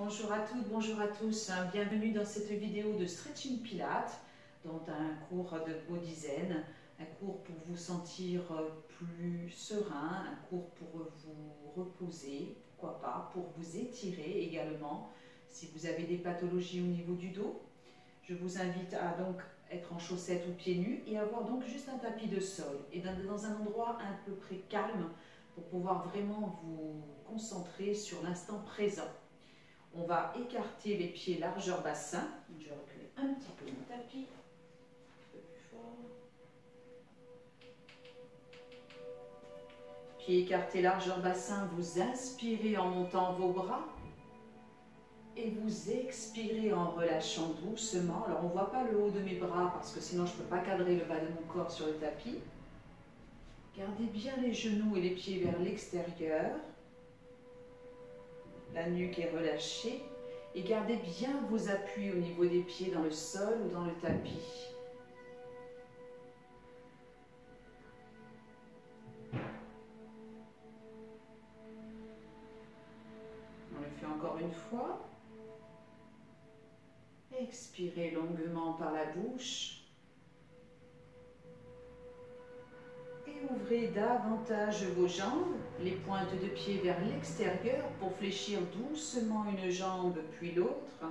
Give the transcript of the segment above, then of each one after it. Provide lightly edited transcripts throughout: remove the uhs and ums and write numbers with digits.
Bonjour à toutes, bonjour à tous, bienvenue dans cette vidéo de Stretching Pilates, dont un cours de body zen, un cours pour vous sentir plus serein, un cours pour vous reposer, pourquoi pas, pour vous étirer également, si vous avez des pathologies au niveau du dos. Je vous invite à donc être en chaussettes ou pieds nus et avoir donc juste un tapis de sol et dans un endroit à peu près calme pour pouvoir vraiment vous concentrer sur l'instant présent. On va écarter les pieds largeur bassin. Je vais reculer un petit peu mon tapis. Un peu plus fort. Pieds écartés largeur bassin, vous inspirez en montant vos bras. Et vous expirez en relâchant doucement. Alors on ne voit pas le haut de mes bras parce que sinon je ne peux pas cadrer le bas de mon corps sur le tapis. Gardez bien les genoux et les pieds vers l'extérieur. La nuque est relâchée. Et gardez bien vos appuis au niveau des pieds dans le sol ou dans le tapis. On le fait encore une fois. Expirez longuement par la bouche. Et ouvrez davantage vos jambes, les pointes de pied vers l'extérieur pour fléchir doucement une jambe puis l'autre.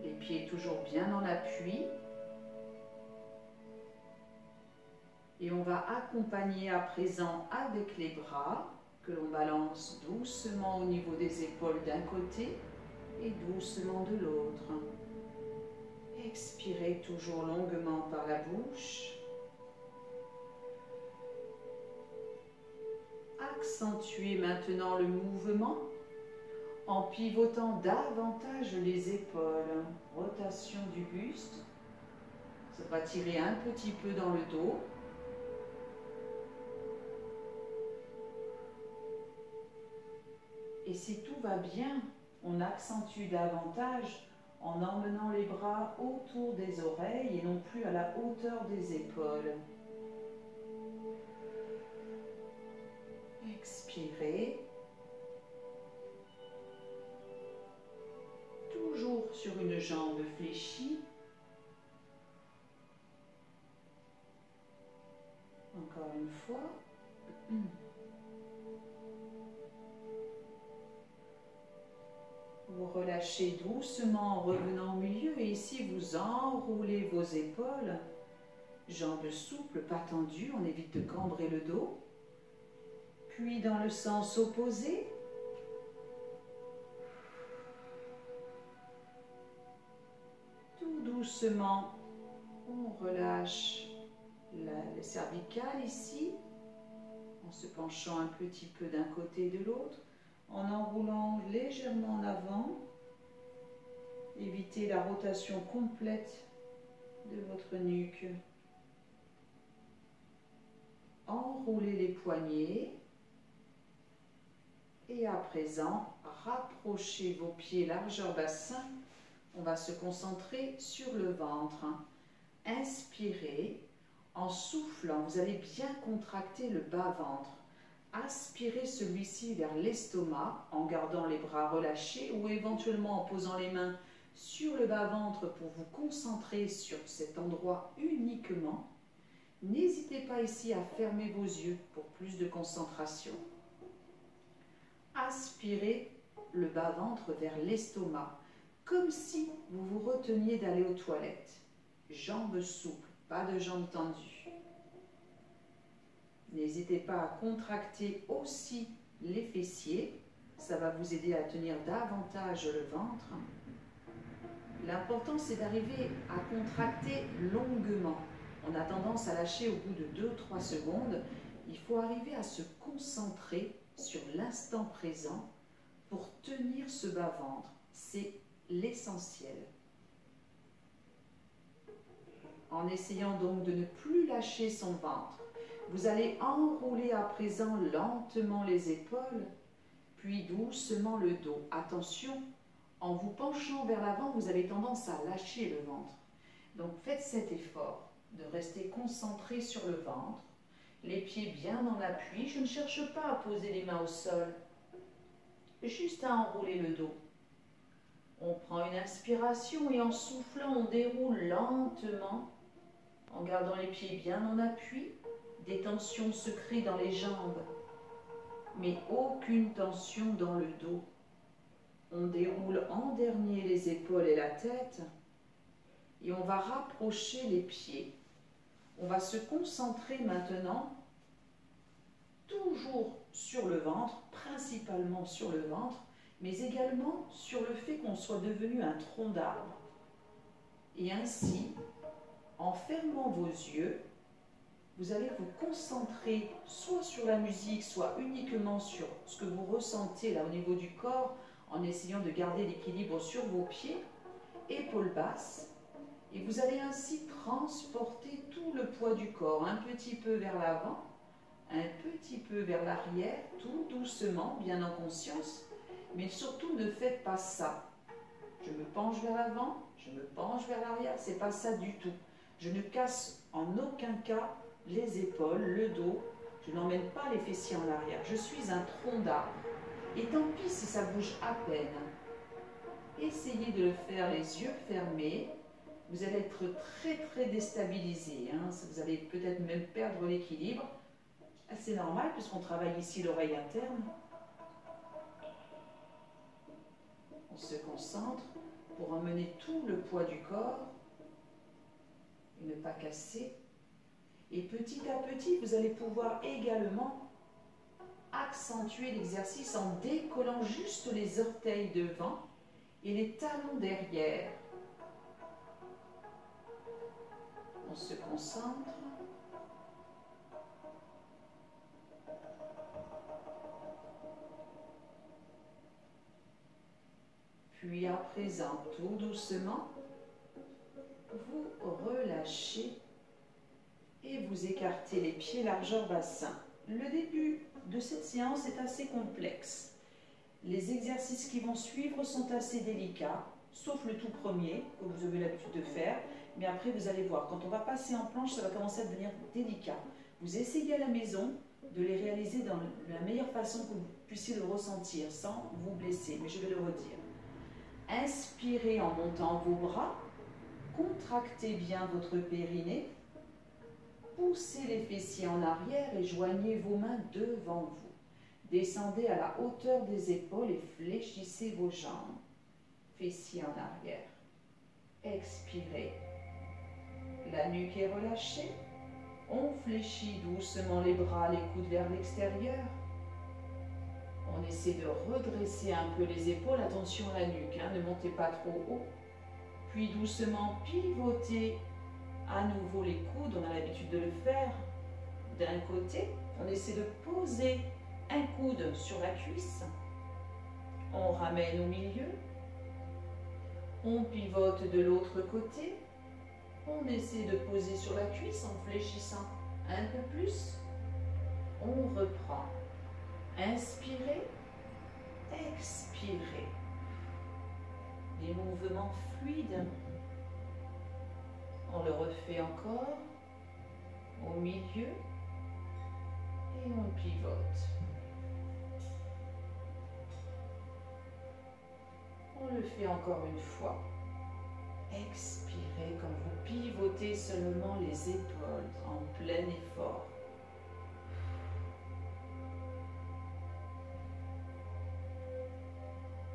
Les pieds toujours bien dans l'appui. Et on va accompagner à présent avec les bras que l'on balance doucement au niveau des épaules d'un côté et doucement de l'autre. Expirez toujours longuement par la bouche. Accentuez maintenant le mouvement en pivotant davantage les épaules. Rotation du buste. Ça va tirer un petit peu dans le dos. Et si tout va bien, on accentue davantage en emmenant les bras autour des oreilles et non plus à la hauteur des épaules. Expirez. Toujours sur une jambe fléchie. Encore une fois. Vous relâchez doucement en revenant au milieu et ici vous enroulez vos épaules. Jambes souples, pas tendues, on évite de cambrer le dos. Puis dans le sens opposé. Tout doucement, on relâche les cervicales ici, en se penchant un petit peu d'un côté et de l'autre, en enroulant légèrement en avant. Évitez la rotation complète de votre nuque. Enroulez les poignets. Et à présent, rapprochez vos pieds largeur bassin. On va se concentrer sur le ventre. Inspirez. En soufflant, vous allez bien contracter le bas-ventre. Aspirez celui-ci vers l'estomac en gardant les bras relâchés ou éventuellement en posant les mains sur le bas-ventre pour vous concentrer sur cet endroit uniquement. N'hésitez pas ici à fermer vos yeux pour plus de concentration. Aspirez le bas-ventre vers l'estomac, comme si vous vous reteniez d'aller aux toilettes. Jambes souples, pas de jambes tendues. N'hésitez pas à contracter aussi les fessiers, ça va vous aider à tenir davantage le ventre. L'important c'est d'arriver à contracter longuement. On a tendance à lâcher au bout de 2-3 secondes. Il faut arriver à se concentrer sur l'instant présent pour tenir ce bas-ventre. C'est l'essentiel. En essayant donc de ne plus lâcher son ventre, vous allez enrouler à présent lentement les épaules, puis doucement le dos. Attention, en vous penchant vers l'avant, vous avez tendance à lâcher le ventre. Donc faites cet effort de rester concentré sur le ventre, les pieds bien dans l'appui. Je ne cherche pas à poser les mains au sol. juste à enrouler le dos. On prend une inspiration et en soufflant, on déroule lentement, en gardant les pieds bien en appui. Des tensions se créent dans les jambes, mais aucune tension dans le dos. On déroule en dernier les épaules et la tête et on va rapprocher les pieds. On va se concentrer maintenant toujours sur le ventre, principalement sur le ventre, mais également sur le fait qu'on soit devenu un tronc d'arbre. Et ainsi, en fermant vos yeux, vous allez vous concentrer soit sur la musique, soit uniquement sur ce que vous ressentez là au niveau du corps, en essayant de garder l'équilibre sur vos pieds, épaules basses, et vous allez ainsi transporter tout le poids du corps, un petit peu vers l'avant, un petit peu vers l'arrière, tout doucement, bien en conscience, mais surtout ne faites pas ça. Je me penche vers l'avant, je me penche vers l'arrière, c'est pas ça du tout. Je ne casse en aucun cas les épaules, le dos, je n'emmène pas les fessiers en arrière. Je suis un tronc d'arbre. Et tant pis si ça bouge à peine. Essayez de le faire les yeux fermés. Vous allez être très déstabilisé. Vous allez peut-être même perdre l'équilibre. C'est normal puisqu'on travaille ici l'oreille interne. On se concentre pour emmener tout le poids du corps et ne pas casser. Et petit à petit, vous allez pouvoir également accentuer l'exercice en décollant juste les orteils devant et les talons derrière. On se concentre. Puis à présent, tout doucement, vous relâchez et vous écartez les pieds largeur bassin. Le début de cette séance est assez complexe. Les exercices qui vont suivre sont assez délicats, sauf le tout premier que vous avez l'habitude de faire. Mais après, vous allez voir, quand on va passer en planche, ça va commencer à devenir délicat. Vous essayez à la maison de les réaliser dans la meilleure façon que vous puissiez le ressentir, sans vous blesser. Mais je vais le redire. Inspirez en montant vos bras, contractez bien votre périnée, poussez les fessiers en arrière et joignez vos mains devant vous. Descendez à la hauteur des épaules et fléchissez vos jambes. Fessiers en arrière. Expirez. La nuque est relâchée. On fléchit doucement les bras, les coudes vers l'extérieur. On essaie de redresser un peu les épaules. Attention à la nuque, ne montez pas trop haut. Puis doucement pivotez à nouveau les coudes. On a l'habitude de le faire d'un côté. On essaie de poser un coude sur la cuisse. On ramène au milieu. On pivote de l'autre côté. On essaie de poser sur la cuisse en fléchissant un peu plus. On reprend. Inspirez, expirez. Des mouvements fluides. On le refait encore au milieu et on pivote. On le fait encore une fois. Expirez quand vous pivotez seulement les épaules en plein effort.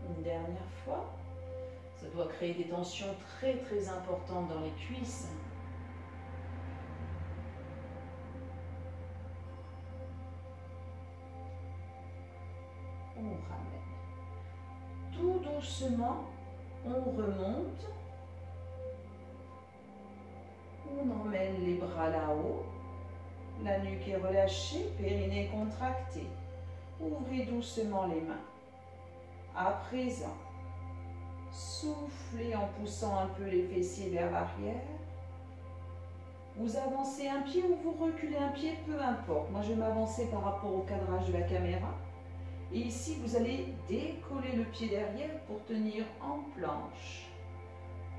Une dernière fois. Ça doit créer des tensions très importantes dans les cuisses. On ramène. Tout doucement, on remonte. On emmène les bras là-haut. La nuque est relâchée, périnée contracté. Ouvrez doucement les mains. À présent, soufflez en poussant un peu les fessiers vers l'arrière. Vous avancez un pied ou vous reculez un pied, peu importe. Moi, je vais m'avancer par rapport au cadrage de la caméra. Et ici, vous allez décoller le pied derrière pour tenir en planche.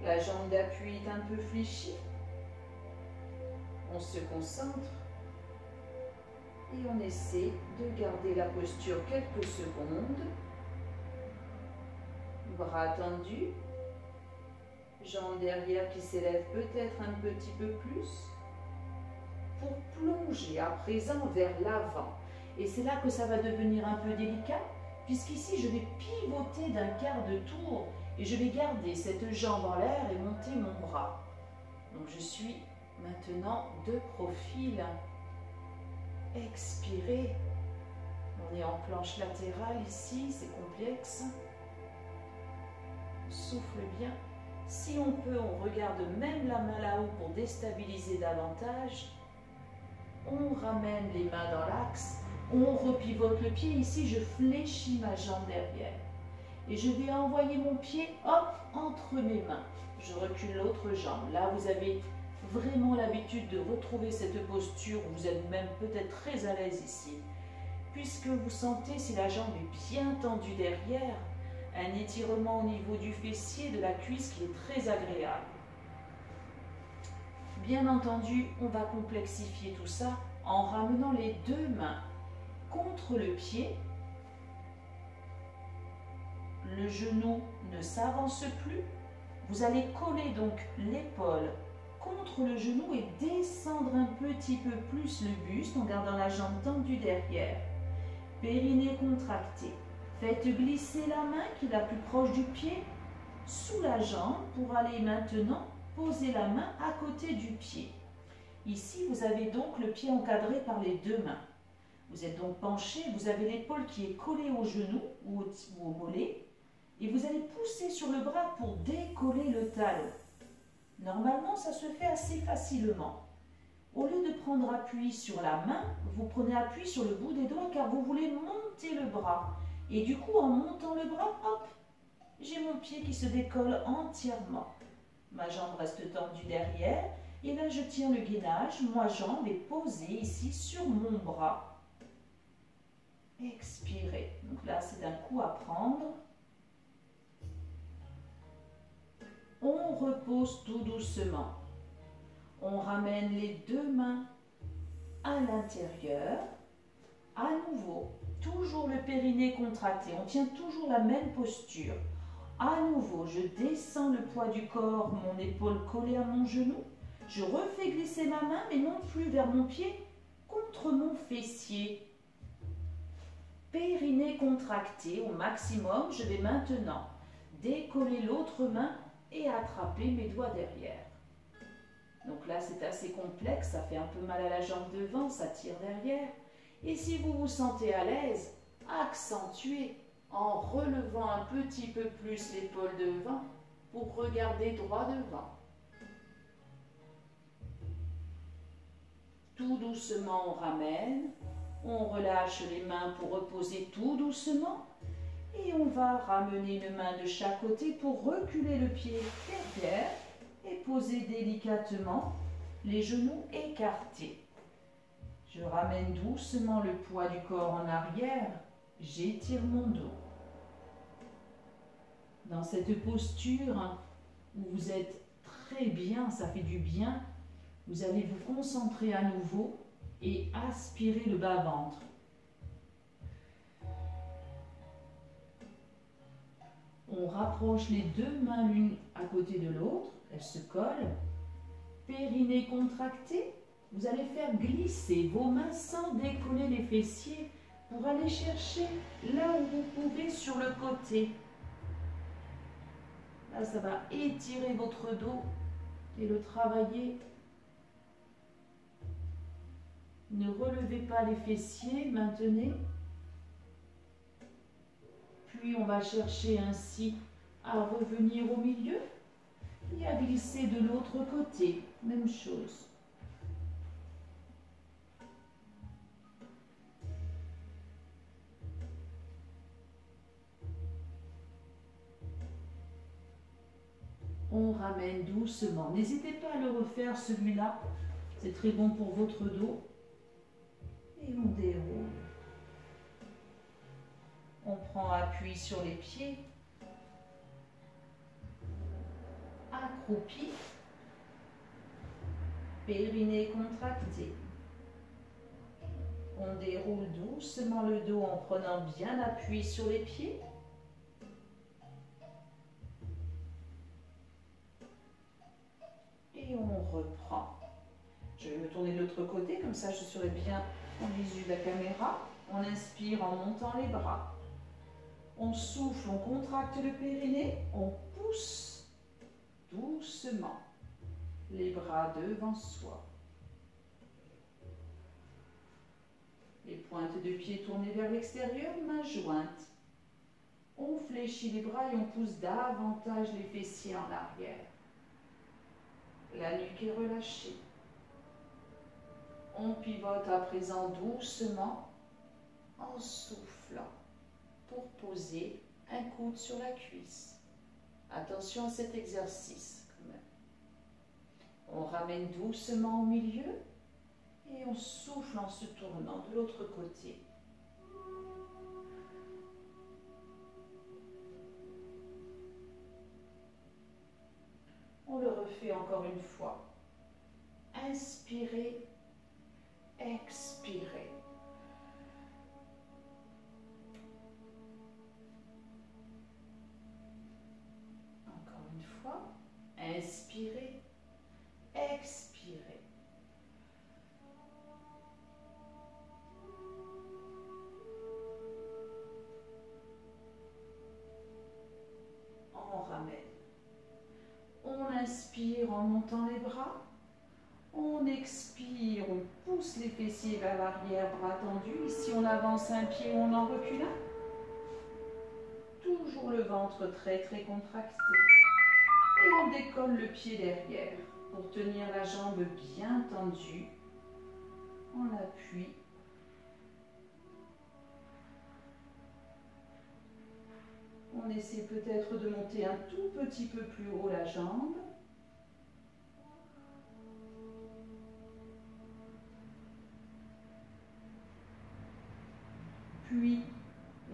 La jambe d'appui est un peu fléchie. On se concentre et on essaie de garder la posture quelques secondes. Bras tendus. Jambes derrière qui s'élèvent peut-être un petit peu plus. Pour plonger à présent vers l'avant. Et c'est là que ça va devenir un peu délicat, puisqu'ici je vais pivoter d'un quart de tour et je vais garder cette jambe en l'air et monter mon bras. Donc je suis maintenant de profil. Expirez. On est en planche latérale ici, c'est complexe. On souffle bien. Si on peut, on regarde même la main là-haut pour déstabiliser davantage. On ramène les mains dans l'axe. On repivote le pied. Ici, je fléchis ma jambe derrière. Et je vais envoyer mon pied, hop, entre mes mains. Je recule l'autre jambe. Là, vous avez vraiment l'habitude de retrouver cette posture. Vous êtes même peut-être très à l'aise ici. Puisque vous sentez, si la jambe est bien tendue derrière, un étirement au niveau du fessier, de la cuisse qui est très agréable. Bien entendu, on va complexifier tout ça en ramenant les deux mains contre le pied. Le genou ne s'avance plus. Vous allez coller donc l'épaule contre le genou et descendre un petit peu plus le buste en gardant la jambe tendue derrière. Périnée contracté. Faites glisser la main qui est la plus proche du pied sous la jambe pour aller maintenant poser la main à côté du pied. Ici, vous avez donc le pied encadré par les deux mains. Vous êtes donc penché, vous avez l'épaule qui est collée au genou ou au mollet et vous allez pousser sur le bras pour décoller le talon. Normalement, ça se fait assez facilement. Au lieu de prendre appui sur la main, vous prenez appui sur le bout des doigts car vous voulez monter le bras. Et du coup, en montant le bras, hop, j'ai mon pied qui se décolle entièrement. Ma jambe reste tendue derrière. Et là, je tiens le gainage. Ma jambe est posée ici sur mon bras. Expirez. Donc là, c'est un coup à prendre. On repose tout doucement. On ramène les deux mains à l'intérieur. À nouveau, toujours le périnée contracté. On tient toujours la même posture. À nouveau, je descends le poids du corps, mon épaule collée à mon genou. Je refais glisser ma main, mais non plus vers mon pied, contre mon fessier. Périnée contracté au maximum. Je vais maintenant décoller l'autre main et attraper mes doigts derrière. Donc là, c'est assez complexe, ça fait un peu mal à la jambe devant, ça tire derrière. Et si vous vous sentez à l'aise, accentuez en relevant un petit peu plus l'épaule devant pour regarder droit devant. Tout doucement, on ramène, on relâche les mains pour reposer tout doucement et on va ramener une main de chaque côté pour reculer le pied derrière et poser délicatement les genoux écartés. Je ramène doucement le poids du corps en arrière, j'étire mon dos. Dans cette posture où vous êtes très bien, ça fait du bien, vous allez vous concentrer à nouveau et aspirer le bas-ventre. On rapproche les deux mains l'une à côté de l'autre, elles se collent. Périnée contracté, vous allez faire glisser vos mains sans décoller les fessiers pour aller chercher là où vous pouvez sur le côté. Là, ça va étirer votre dos et le travailler. Ne relevez pas les fessiers, maintenez. Puis on va chercher ainsi à revenir au milieu et à glisser de l'autre côté. Même chose. On ramène doucement. N'hésitez pas à le refaire celui-là. C'est très bon pour votre dos. Et on déroule. On prend appui sur les pieds. Accroupi. Périnée contracté. On déroule doucement le dos en prenant bien appui sur les pieds. et on reprend. Je vais me tourner de l'autre côté, comme ça je serai bien en visu de la caméra. On inspire en montant les bras. On souffle, on contracte le périnée, on pousse doucement les bras devant soi. Les pointes de pied tournées vers l'extérieur, mains jointes. On fléchit les bras et on pousse davantage les fessiers en arrière. La nuque est relâchée. On pivote à présent doucement en soufflant pour poser un coude sur la cuisse. Attention à cet exercice quand même. On ramène doucement au milieu et on souffle en se tournant de l'autre côté. On le refait encore une fois. Inspirez, expirez. Encore une fois. Inspirez, expirez. On ramène. On inspire en montant les bras. On expire, on pousse les fessiers vers l'arrière, bras tendus. Ici, on avance un pied, on en recule un. Toujours le ventre très contracté. Et on décolle le pied derrière pour tenir la jambe bien tendue. On appuie. On essaie peut-être de monter un tout petit peu plus haut la jambe. Puis,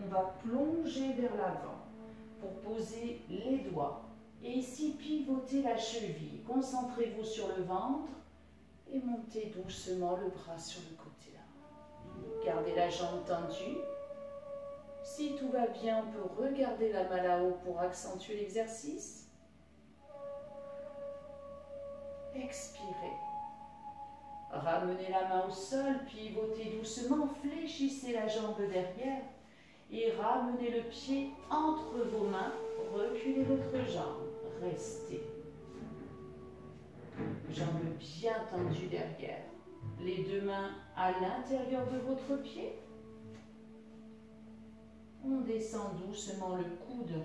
on va plonger vers l'avant pour poser les doigts. Et ici, pivotez la cheville. Concentrez-vous sur le ventre et montez doucement le bras sur le côté là. Gardez la jambe tendue. Si tout va bien, on peut regarder la main là-haut pour accentuer l'exercice. Expirez. Ramenez la main au sol, pivotez doucement, fléchissez la jambe derrière et ramenez le pied entre vos mains, reculez votre jambe, restez. Jambe bien tendue derrière, les deux mains à l'intérieur de votre pied. On descend doucement le coude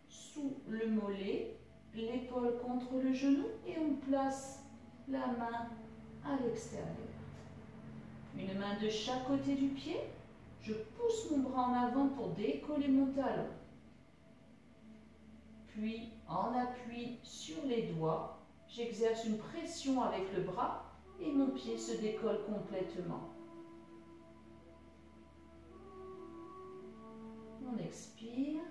sous le mollet, l'épaule contre le genou et on place la main à l'extérieur. Une main de chaque côté du pied. Je pousse mon bras en avant pour décoller mon talon. Puis, en appui sur les doigts, j'exerce une pression avec le bras et mon pied se décolle complètement. On expire.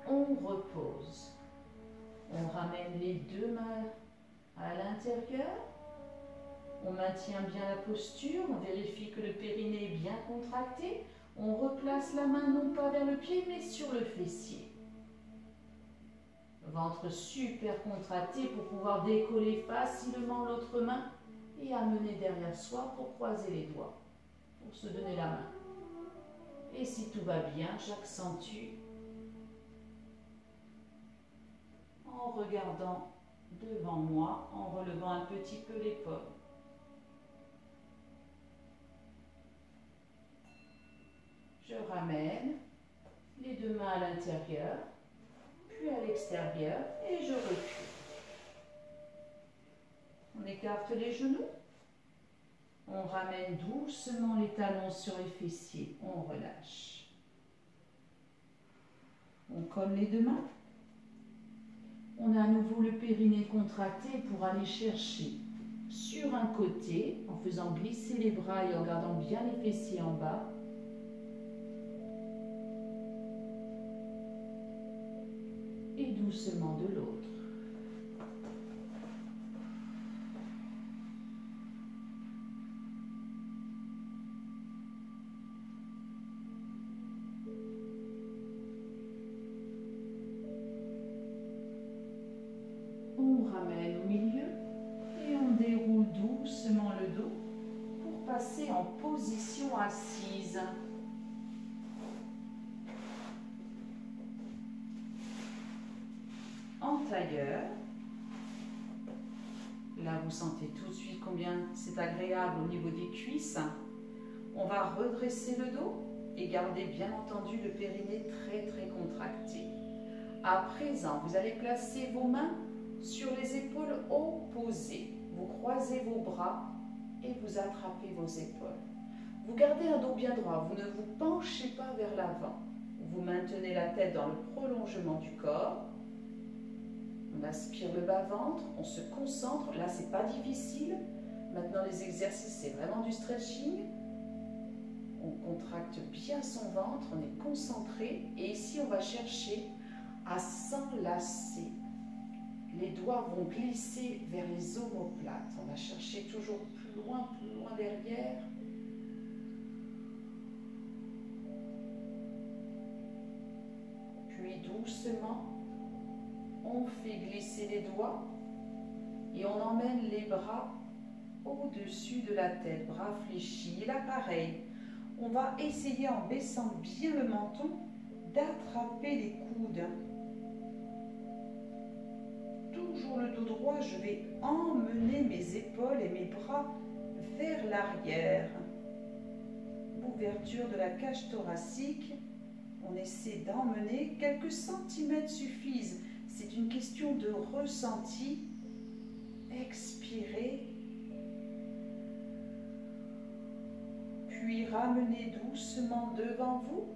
On repose. On ramène les deux mains à l'intérieur. On maintient bien la posture. On vérifie que le périnée est bien contracté. On replace la main non pas vers le pied, mais sur le fessier. Ventre super contracté pour pouvoir décoller facilement l'autre main et amener derrière soi pour croiser les doigts, pour se donner la main. Et si tout va bien, j'accentue en regardant devant moi, en relevant un petit peu l'épaule. Je ramène les deux mains à l'intérieur, puis à l'extérieur et je recule. On écarte les genoux. On ramène doucement les talons sur les fessiers. On relâche. On colle les deux mains. On a à nouveau le périnée contracté pour aller chercher sur un côté, en faisant glisser les bras et en gardant bien les fessiers en bas. Et doucement de l'autre. passer en position assise. En tailleur. Là, vous sentez tout de suite combien c'est agréable au niveau des cuisses. On va redresser le dos et garder bien entendu le périnée très contracté. À présent, vous allez placer vos mains sur les épaules opposées. Vous croisez vos bras et vous attrapez vos épaules. Vous gardez un dos bien droit, vous ne vous penchez pas vers l'avant. Vous maintenez la tête dans le prolongement du corps. On aspire le bas-ventre, on se concentre. Là, c'est pas difficile. Maintenant, les exercices, c'est vraiment du stretching. On contracte bien son ventre, on est concentré. Et ici, on va chercher à s'enlacer. Les doigts vont glisser vers les omoplates. On va chercher toujours plus loin derrière. Puis doucement, on fait glisser les doigts et on emmène les bras au-dessus de la tête, bras fléchis. Et là, pareil, on va essayer en baissant bien le menton d'attraper les coudes. Toujours le dos droit, je vais emmener mes épaules et mes bras vers l'arrière. Ouverture de la cage thoracique. On essaie d'emmener, quelques centimètres suffisent. C'est une question de ressenti. Expirez. Puis ramenez doucement devant vous.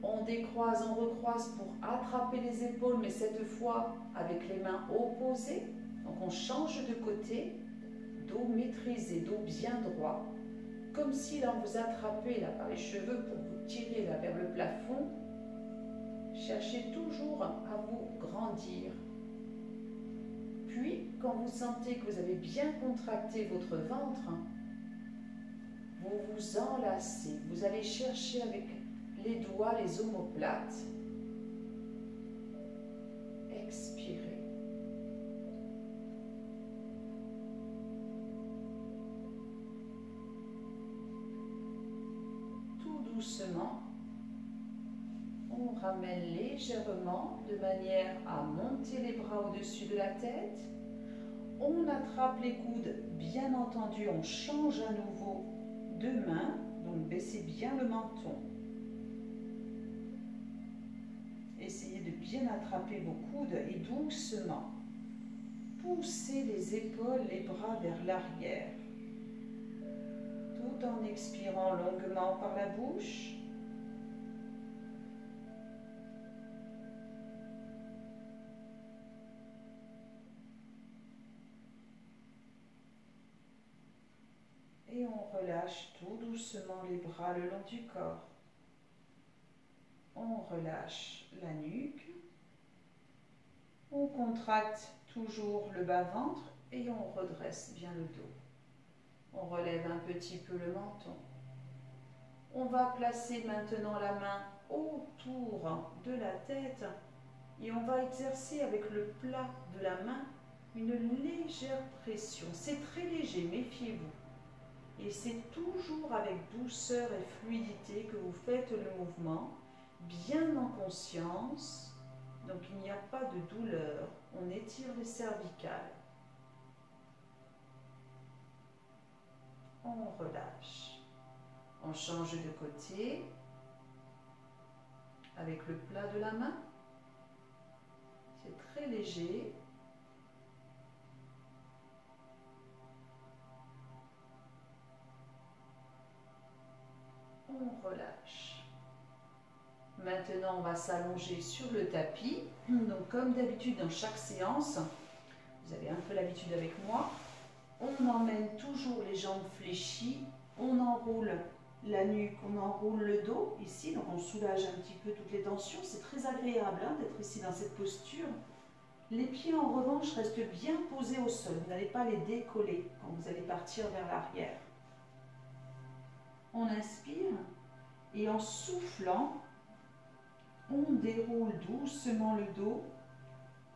On décroise, on recroise pour attraper les épaules, mais cette fois avec les mains opposées. Donc on change de côté, dos maîtrisé, dos bien droit. Comme si là on vous attrapait là, par les cheveux pour vous tirer là, vers le plafond. Cherchez toujours à vous grandir. Puis, quand vous sentez que vous avez bien contracté votre ventre, vous vous enlacez. Vous allez chercher avec les doigts les omoplates. Expirez. Tout doucement, on ramène légèrement de manière à monter les bras au-dessus de la tête. On attrape les coudes, bien entendu, on change à nouveau de main, donc baissez bien le menton. Essayez de bien attraper vos coudes et doucement poussez les épaules, les bras vers l'arrière, tout en expirant longuement par la bouche. Et on relâche tout doucement les bras le long du corps. On relâche la nuque. On contracte toujours le bas-ventre et on redresse bien le dos. On relève un petit peu le menton. On va placer maintenant la main autour de la tête et on va exercer avec le plat de la main une légère pression. C'est très léger, méfiez-vous. Et c'est toujours avec douceur et fluidité que vous faites le mouvement, bien en conscience. Donc il n'y a pas de douleur. On étire les cervicales. On relâche. On change de côté avec le plat de la main. C'est très léger. On relâche. Maintenant, on va s'allonger sur le tapis. Donc, comme d'habitude, dans chaque séance, vous avez un peu l'habitude avec moi, on emmène toujours les jambes fléchies, on enroule la nuque, on enroule le dos ici, donc on soulage un petit peu toutes les tensions. C'est très agréable d'être ici dans cette posture. Les pieds, en revanche, restent bien posés au sol. Vous n'allez pas les décoller quand vous allez partir vers l'arrière. On inspire et en soufflant, on déroule doucement le dos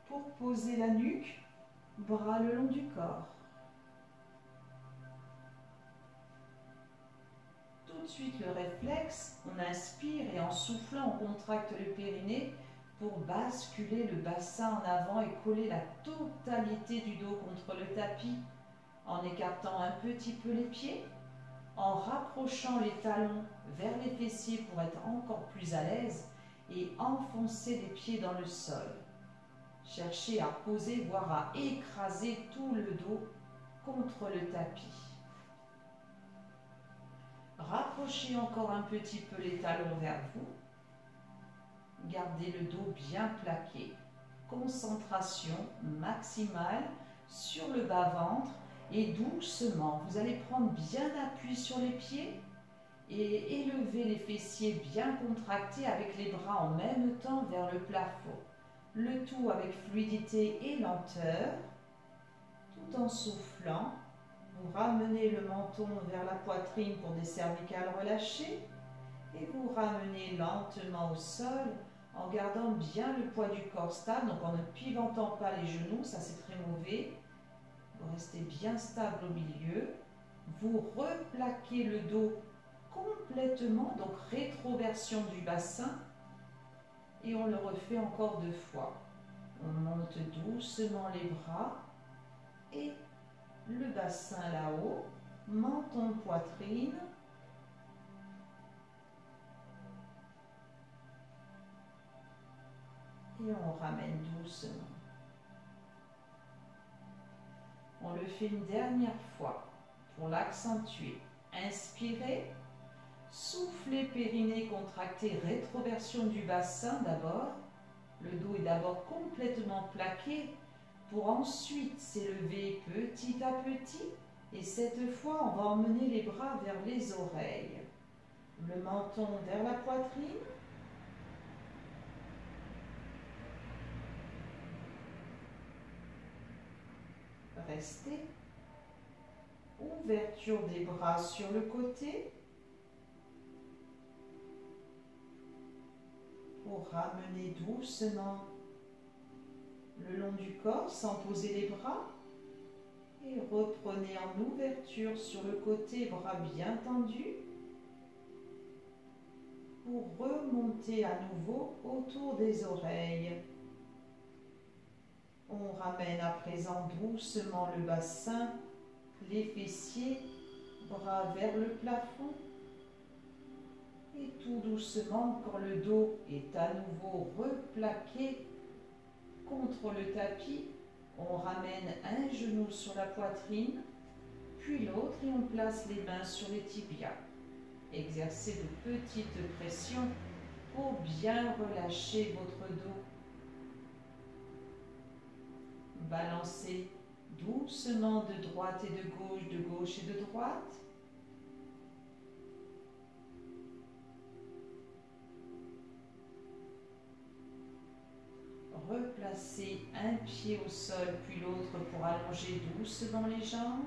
pour poser la nuque, bras le long du corps. tout de suite le réflexe, on inspire et en soufflant, on contracte le périnée pour basculer le bassin en avant et coller la totalité du dos contre le tapis en écartant un petit peu les pieds, en rapprochant les talons vers les fessiers pour être encore plus à l'aise et enfoncer les pieds dans le sol. Cherchez à poser, voire à écraser tout le dos contre le tapis. Rapprochez encore un petit peu les talons vers vous. Gardez le dos bien plaqué. Concentration maximale sur le bas-ventre et doucement, vous allez prendre bien appui sur les pieds et élever les fessiers bien contractés avec les bras en même temps vers le plafond. Le tout avec fluidité et lenteur, tout en soufflant. Vous ramenez le menton vers la poitrine pour des cervicales relâchées et vous ramenez lentement au sol en gardant bien le poids du corps stable, donc en ne pivotant pas les genoux, ça c'est très mauvais. Vous restez bien stable au milieu. Vous replaquez le dos complètement, donc rétroversion du bassin. Et on le refait encore 2 fois. On monte doucement les bras et le bassin là-haut, menton, poitrine. Et on ramène doucement. On le fait une dernière fois pour l'accentuer. Inspirez, soufflez, périnée contracté, rétroversion du bassin d'abord. Le dos est d'abord complètement plaqué pour ensuite s'élever petit à petit. Et cette fois, on va emmener les bras vers les oreilles. Le menton vers la poitrine. Restez. Ouverture des bras sur le côté. Pour ramener doucement le long du corps sans poser les bras. Et reprenez en ouverture sur le côté, bras bien tendus. Pour remonter à nouveau autour des oreilles. On ramène à présent doucement le bassin, les fessiers, bras vers le plafond. Et tout doucement, quand le dos est à nouveau replaqué contre le tapis, on ramène un genou sur la poitrine, puis l'autre et on place les mains sur les tibias. Exercez de petites pressions pour bien relâcher votre dos. Balancez doucement de droite et de gauche et de droite. Replacez un pied au sol puis l'autre pour allonger doucement les jambes.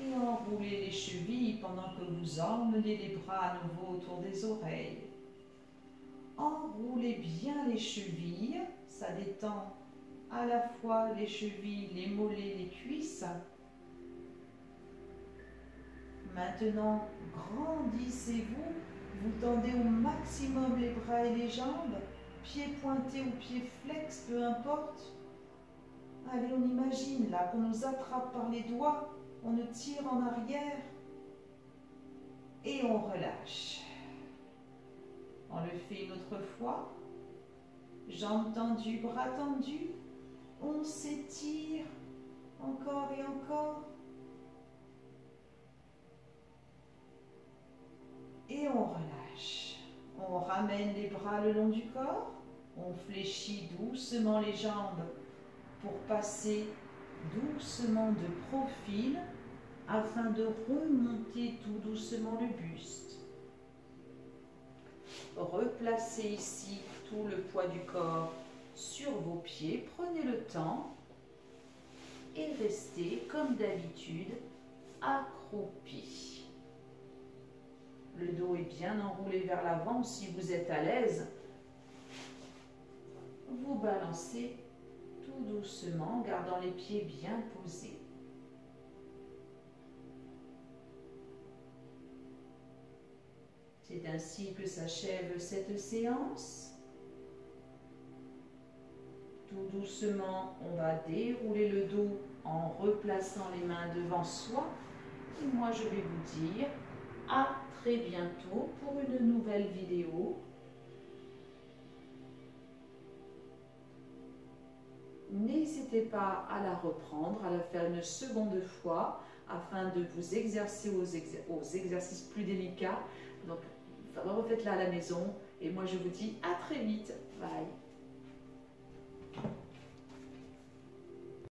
Et enroulez les chevilles pendant que vous emmenez les bras à nouveau autour des oreilles. Enroulez bien les chevilles, ça détend à la fois les chevilles, les mollets, les cuisses. Maintenant, grandissez-vous, vous tendez au maximum les bras et les jambes, pieds pointés ou pieds flex, peu importe. Allez, on imagine là qu'on nous attrape par les doigts, on nous tire en arrière et on relâche. On le fait une autre fois. Jambes tendues, bras tendus. On s'étire encore et encore. Et on relâche. On ramène les bras le long du corps. On fléchit doucement les jambes pour passer doucement de profil afin de remonter tout doucement le buste. Replacez ici tout le poids du corps sur vos pieds. Prenez le temps et restez comme d'habitude accroupi. Le dos est bien enroulé vers l'avant. Si vous êtes à l'aise, vous balancez tout doucement, en gardant les pieds bien posés. C'est ainsi que s'achève cette séance. Tout doucement, on va dérouler le dos en replaçant les mains devant soi. Et moi, je vais vous dire à très bientôt pour une nouvelle vidéo. N'hésitez pas à la reprendre, à la faire une seconde fois afin de vous exercer aux exercices plus délicats. Donc, refaites-la à la maison et moi je vous dis à très vite. Bye.